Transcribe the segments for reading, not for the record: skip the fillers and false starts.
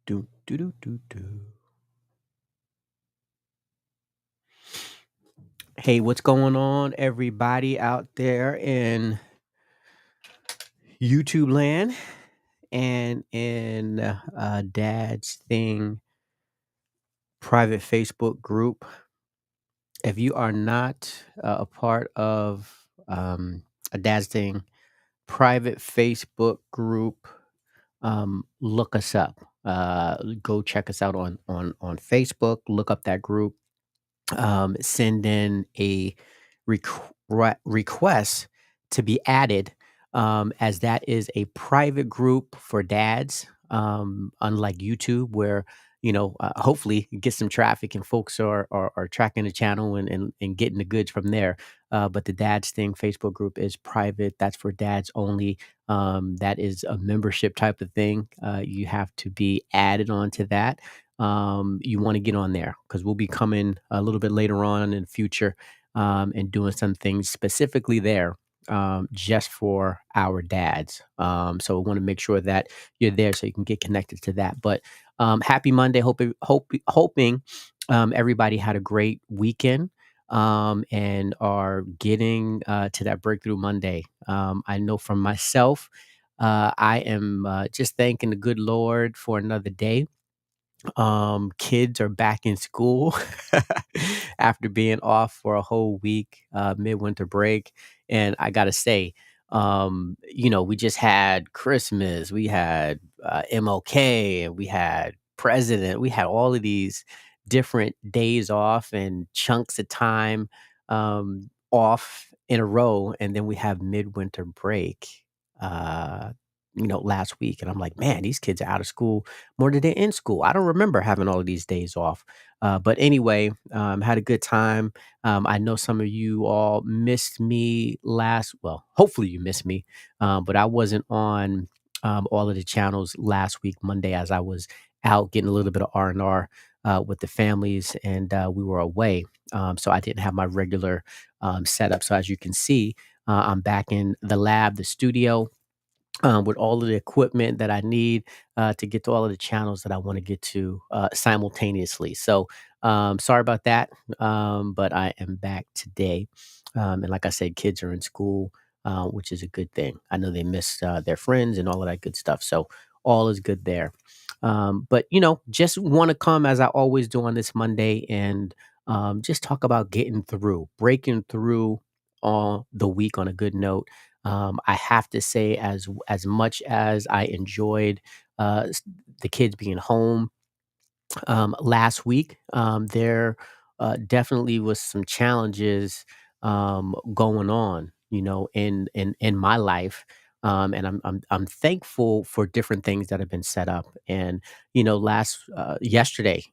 Do, do, do, do, do. Hey, what's going on, everybody out there in YouTube land and in Dad's Thing private Facebook group? If you are not a part of a Dad's Thing private Facebook group, look us up. Go check us out on Facebook. Look up that group. Send in a request to be added, as that is a private group for dads, unlike YouTube, where hopefully you get some traffic and folks are tracking the channel and getting the goods from there. But the Dads Thing Facebook group is private. That's for dads only. That is a membership type of thing. You have to be added onto that. You want to get on there because we'll be coming a little bit later on in the future, and doing some things specifically there, just for our dads. So we want to make sure that you're there so you can get connected to that. But happy Monday. Hoping everybody had a great weekend, and are getting to that breakthrough Monday. I know for myself, I am just thanking the good Lord for another day. Kids are back in school after being off for a whole week, midwinter break. And I gotta say, we just had Christmas, we had MLK, and we had President, we had all of these different days off and chunks of time off in a row, and then we have midwinter break. Uh, last week, and I'm like, man, these kids are out of school more than they're in school. I don't remember having all of these days off. But anyway, had a good time. I know some of you all missed me well, hopefully you missed me. But I wasn't on all of the channels last week, Monday, as I was out getting a little bit of R&R with the families, and we were away. So I didn't have my regular setup. So as you can see, I'm back in the lab, the studio, with all of the equipment that I need to get to all of the channels that I want to get to simultaneously. So sorry about that, but I am back today. And like I said, kids are in school, which is a good thing. I know they miss their friends and all of that good stuff. So all is good there. But, just want to come as I always do on this Monday and just talk about getting through, breaking through all the week on a good note. I have to say, as much as I enjoyed the kids being home last week, there definitely was some challenges going on, in my life. And I'm thankful for different things that have been set up. And last yesterday,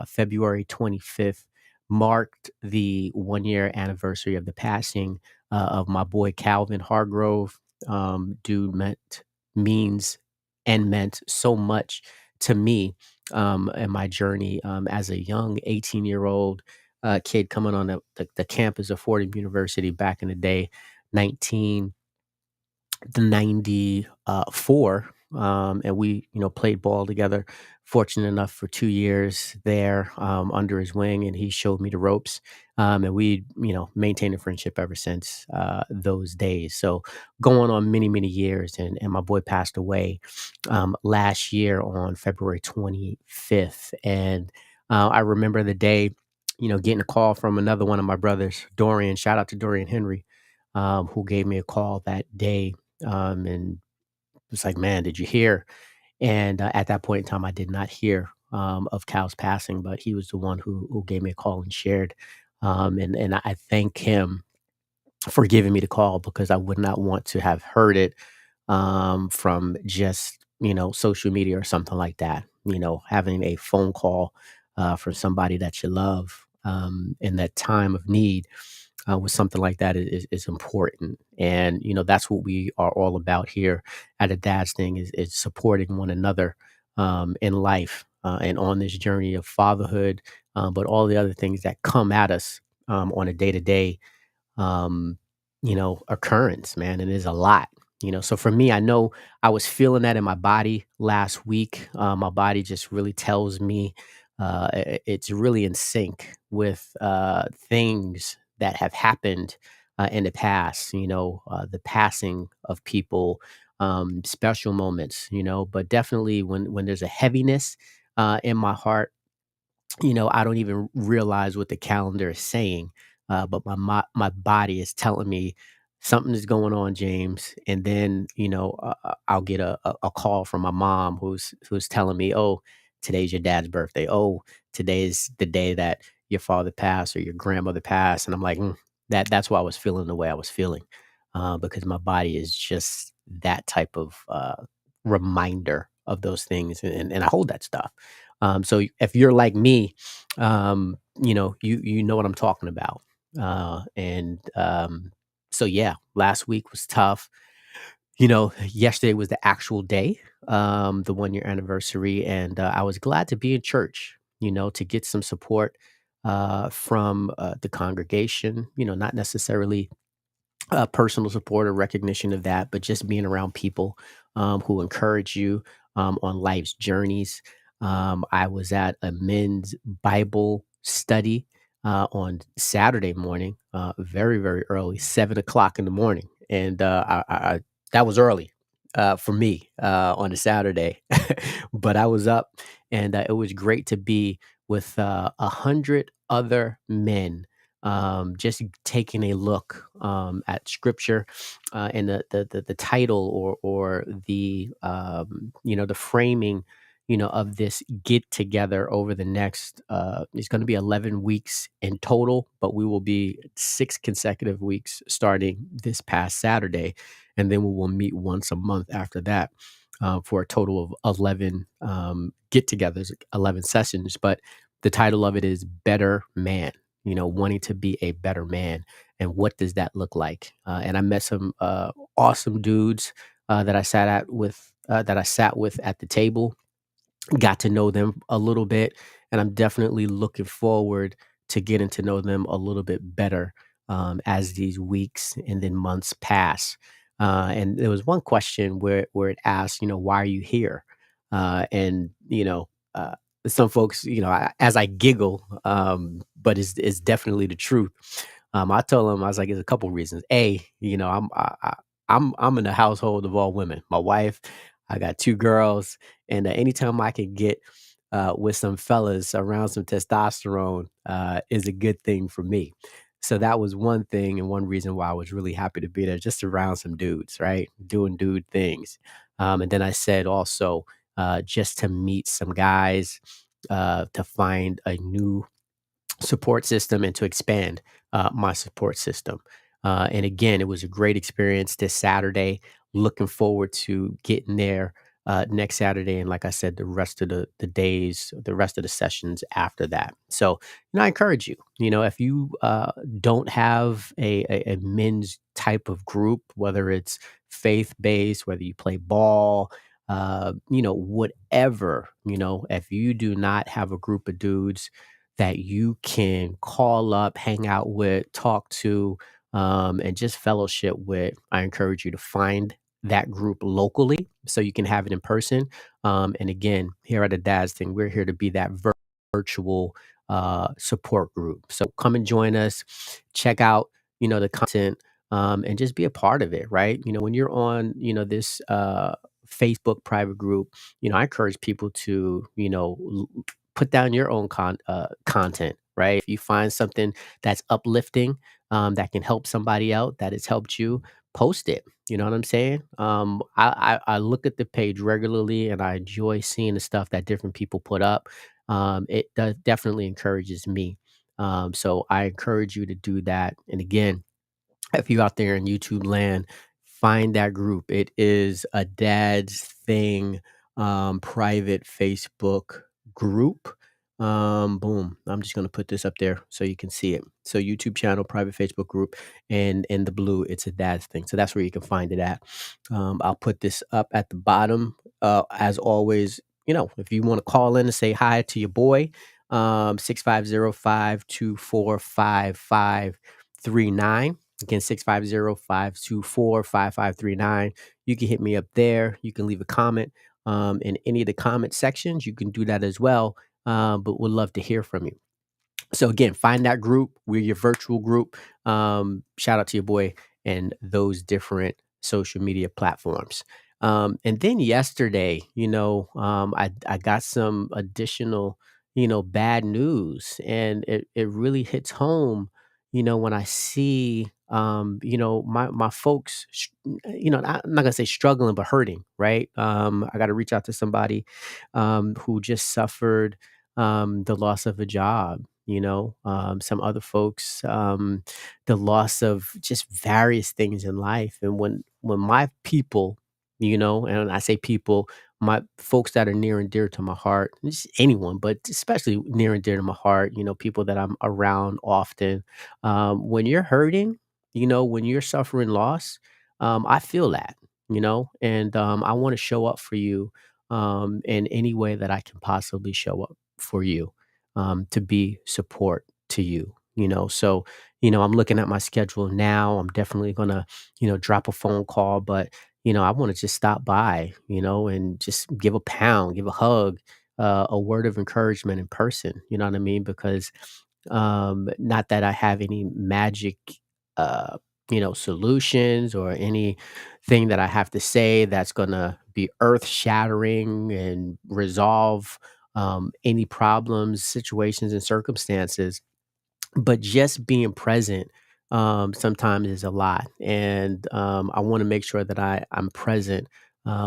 February 25th, marked the 1 year anniversary of the passing of my boy Calvin Hargrove. Dude means and meant so much to me, in my journey, as a young 18-year-old kid coming on the campus of Fordham University back in the day, 1994. And we, played ball together. Fortunate enough for 2 years there, under his wing, and he showed me the ropes. And we, maintained a friendship ever since those days. So going on many, many years, and my boy passed away last year on February 25th. And I remember the day, getting a call from another one of my brothers, Dorian. Shout out to Dorian Henry, who gave me a call that day, and was like, "Man, did you hear?" And at that point in time, I did not hear of Cal's passing, but he was the one who gave me a call and shared. And I thank him for giving me the call, because I would not want to have heard it from just social media or something like that. Having a phone call from somebody that you love in that time of need, with something like that is important. And that's what we are all about here at a Dad's Thing, is supporting one another in life, and on this journey of fatherhood, but all the other things that come at us on a day-to-day, occurrence, man. And it is a lot. So for me, I know I was feeling that in my body last week. My body just really tells me it's really in sync with things that have happened in the past, the passing of people, special moments, but definitely when there's a heaviness in my heart, I don't even realize what the calendar is saying, but my body is telling me something is going on, James. And then I'll get a call from my mom who's telling me, oh, today's your dad's birthday. Oh, today's the day that your father passed or your grandmother passed, and I'm like, that's why I was feeling the way I was feeling, because my body is just that type of reminder of those things, and I hold that stuff. So if you're like me, you know what I'm talking about. And So yeah, last week was tough. Yesterday was the actual day, the 1 year anniversary, and I was glad to be in church. To get some support from the congregation. Not necessarily personal support or recognition of that, but just being around people who encourage you on life's journeys. I was at a men's Bible study on Saturday morning, very, very early, 7 o'clock in the morning. And that was early for me on a Saturday. But I was up, and it was great to be with 100 other men, just taking a look at scripture, and the title, or the framing of this get together over the next, it's going to be 11 weeks in total, but we will be 6 consecutive weeks starting this past Saturday, and then we will meet once a month after that, for a total of 11 get-togethers, 11 sessions. But the title of it is Better Man, wanting to be a better man. And what does that look like? And I met some awesome dudes that I sat with at the table, got to know them a little bit, and I'm definitely looking forward to getting to know them a little bit better as these weeks and then months pass. And there was one question where it asked, why are you here? And some folks, as I giggle, but it's definitely the truth. I told him, I was like, "There's a couple reasons. A, I'm in the household of all women. My wife, I got 2 girls, and anytime I can get with some fellas around some testosterone is a good thing for me." So that was one thing, and one reason why I was really happy to be there, just around some dudes, right, doing dude things. And then I said also, just to meet some guys, to find a new support system and to expand my support system. And again, it was a great experience this Saturday. Looking forward to getting there next Saturday. And like I said, the rest of the days, the rest of the sessions after that. So, I encourage you, if you don't have a men's type of group, whether it's faith based, whether you play ball, whatever, if you do not have a group of dudes that you can call up, hang out with, talk to, and just fellowship with, I encourage you to find that group locally so you can have it in person. And again, here at the Dads Thing, we're here to be that virtual support group. So come and join us, check out, the content, and just be a part of it, right? When you're on, this Facebook private group, I encourage people to, put down your own content, right? If you find something that's uplifting, that can help somebody out, that has helped you, post it. You know what I'm saying? I look at the page regularly, and I enjoy seeing the stuff that different people put up. It definitely encourages me. So I encourage you to do that. And again, if you out there in YouTube land, find that group. It is a Dad's Thing private Facebook group. Boom. I'm just gonna put this up there so you can see it. So YouTube channel, private Facebook group, and in the blue, it's a Dad's Thing. So that's where you can find it at. I'll put this up at the bottom. As always, if you want to call in and say hi to your boy, 650-524-5539. Again, 650-524-5539. You can hit me up there. You can leave a comment in any of the comment sections. You can do that as well. But would love to hear from you. So again, find that group. We're your virtual group. Shout out to your boy and those different social media platforms. And then yesterday, I got some additional, bad news, and it really hits home. When I see, my folks, I'm not gonna say struggling, but hurting. Right. I got to reach out to somebody who just suffered the loss of a job. Some other folks, the loss of just various things in life. And when my people, and I say people, my folks that are near and dear to my heart, just anyone, but especially near and dear to my heart, people that I'm around often. When you're hurting, when you're suffering loss, I feel that, and I want to show up for you in any way that I can possibly show up for you, to be support to you. So I'm looking at my schedule now. I'm definitely gonna drop a phone call, but I want to just stop by, and just give a pound, give a hug, a word of encouragement in person. You know what I mean? Because not that I have any magic, uh, solutions or anything that I have to say that's gonna be earth shattering and resolve any problems, situations, and circumstances, but just being present sometimes is a lot. And I want to make sure that I'm present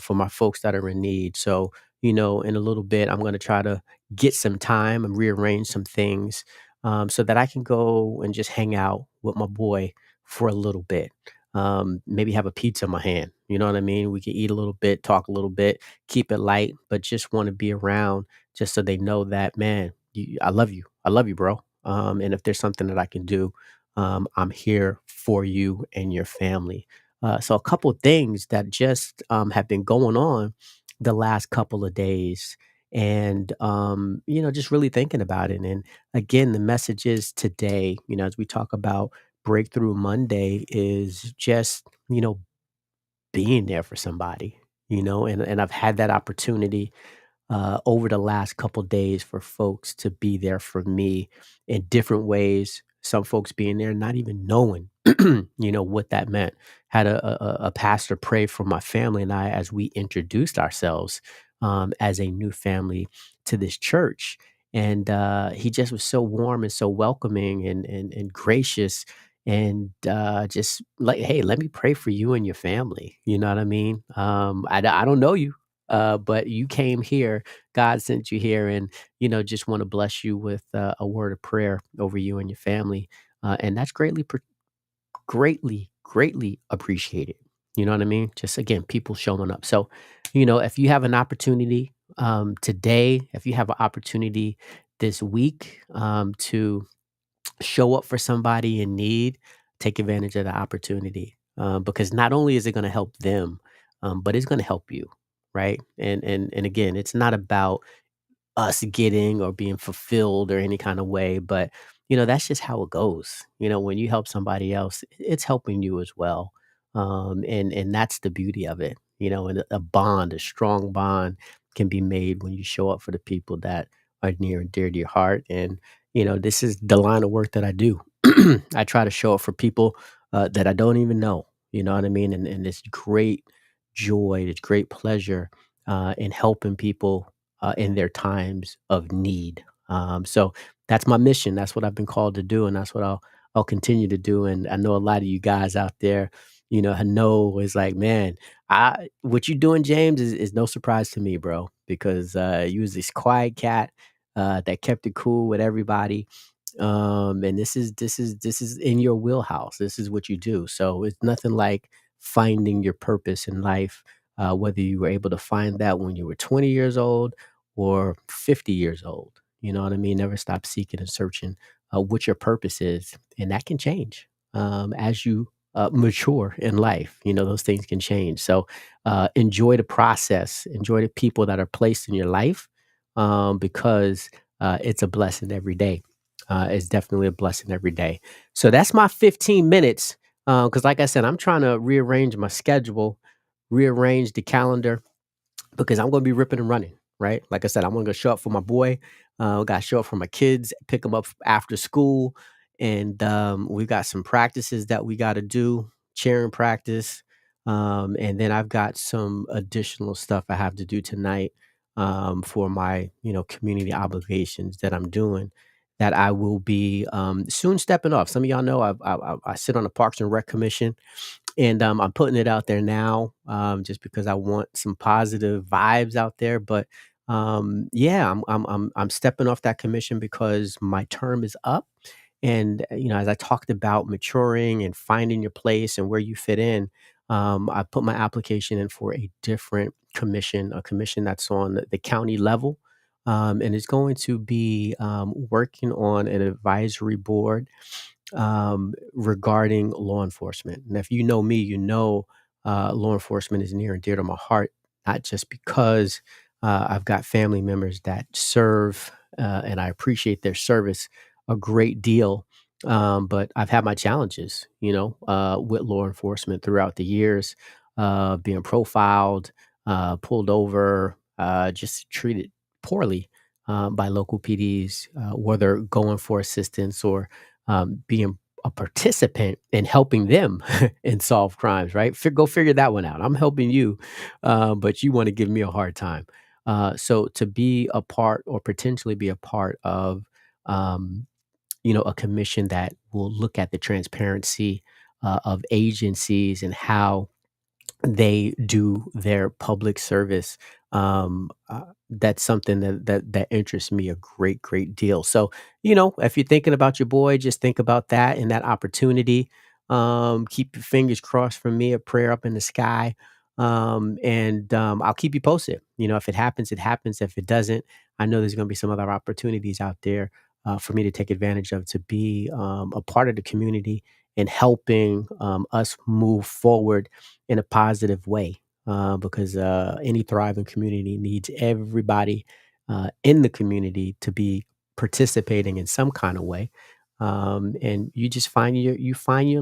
for my folks that are in need. So in a little bit I'm going to try to get some time and rearrange some things, so that I can go and just hang out with my boy for a little bit. Maybe have a pizza in my hand, you know what I mean? We can eat a little bit, talk a little bit, keep it light, but just want to be around, just so they know that, man, I love you. I love you, bro. And if there's something that I can do, I'm here for you and your family. So a couple of things that just have been going on the last couple of days, and just really thinking about it. And again, the message is today, as we talk about Breakthrough Monday, is just being there for somebody. And I've had that opportunity over the last couple days for folks to be there for me in different ways. Some folks being there, not even knowing, what that meant. Had a pastor pray for my family and I as we introduced ourselves as a new family to this church. And he just was so warm and so welcoming and gracious. And just like, hey, let me pray for you and your family. You know what I mean? I don't know you, but you came here, God sent you here, and just want to bless you with a word of prayer over you and your family, and that's greatly appreciated. You know what I mean? Just again, people showing up. So, if you have an opportunity today, if you have an opportunity this week to show up for somebody in need, take advantage of the opportunity, because not only is it going to help them, but it's going to help you, right? And again, it's not about us getting or being fulfilled or any kind of way, but that's just how it goes. When you help somebody else, it's helping you as well. And that's the beauty of it. And a bond, a strong bond can be made when you show up for the people that are near and dear to your heart. And this is the line of work that I do. I try to show up for people that I don't even know. You know what I mean? And this great joy, this great pleasure in helping people in their times of need. So that's my mission. That's what I've been called to do, and that's what I'll continue to do. And I know a lot of you guys out there, I know is like, man, I what you doing, James, is no surprise to me, bro, because you was this quiet cat that kept it cool with everybody. And this is in your wheelhouse. This is what you do. So it's nothing like finding your purpose in life, whether you were able to find that when you were 20 years old or 50 years old. You know what I mean? Never stop seeking and searching what your purpose is. And that can change as you mature in life. Those things can change. So enjoy the process, enjoy the people that are placed in your life, because it's a blessing every day. It's definitely a blessing every day. So that's my 15 minutes. Because, like I said, I'm trying to rearrange my schedule, rearrange the calendar because I'm gonna be ripping and running, right? Like I said, I'm gonna go show up for my boy. Got to show up for my kids, pick them up after school, and we got some practices that we got to do, cheering practice, and then I've got some additional stuff I have to do tonight for my community obligations that I'm doing. That I will be soon stepping off. Some of y'all know I sit on the Parks and Rec Commission, and I'm putting it out there now, just because I want some positive vibes out there. But yeah, I'm stepping off that commission because my term is up. And as I talked about maturing and finding your place and where you fit in, I put my application in for a different commission, a commission that's on the county level. And it's going to be working on an advisory board regarding law enforcement. And if you know me, you know law enforcement is near and dear to my heart, not just because I've got family members that serve and I appreciate their service a great deal. But I've had my challenges, with law enforcement throughout the years, being profiled, pulled over, just treated poorly by local PDs, whether going for assistance or being a participant in helping them and solve crimes, right? Go figure that one out. I'm helping you, but you want to give me a hard time. So to be a part or potentially be a part of, um, a commission that will look at the transparency of agencies and how they do their public service. That's something that interests me a great deal. So, if you're thinking about your boy, just think about that and that opportunity. Keep your fingers crossed for me, a prayer up in the sky. And I'll keep you posted. If it happens, it happens. If it doesn't, I know there's going to be some other opportunities out there for me to take advantage of to be a part of the community and helping us move forward in a positive way, because any thriving community needs everybody in the community to be participating in some kind of way. And you just find your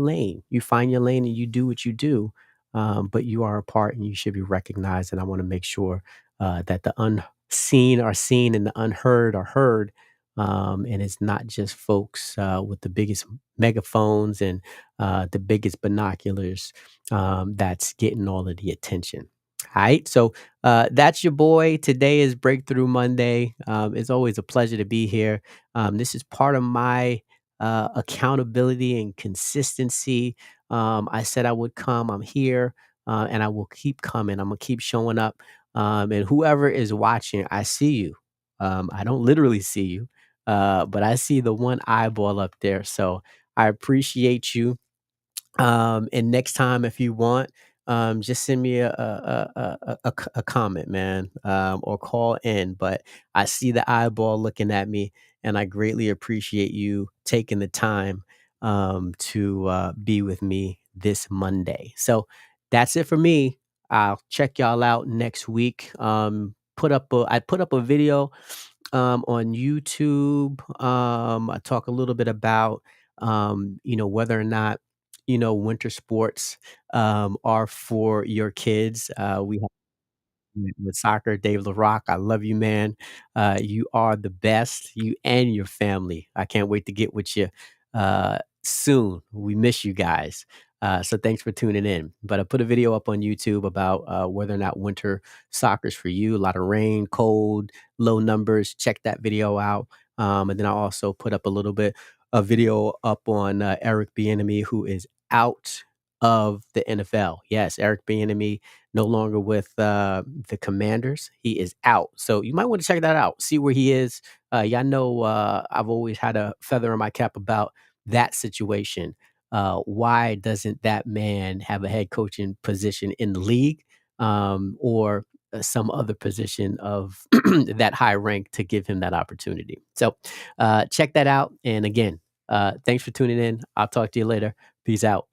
lane. You find your lane and you do what you do. But you are a part and you should be recognized. And I want to make sure that the unseen are seen and the unheard are heard. And it's not just folks with the biggest megaphones and the biggest binoculars that's getting all of the attention. All right. So that's your boy. Today is Breakthrough Monday. It's always a pleasure to be here. This is part of my accountability and consistency. I said I would come. I'm here, and I will keep coming. I'm going to keep showing up. And whoever is watching, I see you. I don't literally see you, but I see the one eyeball up there. So I appreciate you. And next time, if you want, just send me a comment, man, or call in. But I see the eyeball looking at me, and I greatly appreciate you taking the time to be with me this Monday. So that's it for me. I'll check y'all out next week. I put up a video on YouTube. I talk a little bit about whether or not winter sports are for your kids. We with soccer, Dave LaRock. I love you, man. You are the best, you and your family. I can't wait to get with you soon. We miss you guys. So thanks for tuning in. But I put a video up on YouTube about whether or not winter soccer's for you. A lot of rain, cold, low numbers. Check that video out. And then I also put up a video up on Eric Bieniemy, who is out of the NFL. Yes, Eric Bieniemy no longer with the Commanders. He is out. So you might want to check that out. See where he is. Y'all know I've always had a feather in my cap about that situation. Why doesn't that man have a head coaching position in the league, or some other position of that high rank to give him that opportunity? So check that out. And again, thanks for tuning in. I'll talk to you later. Peace out.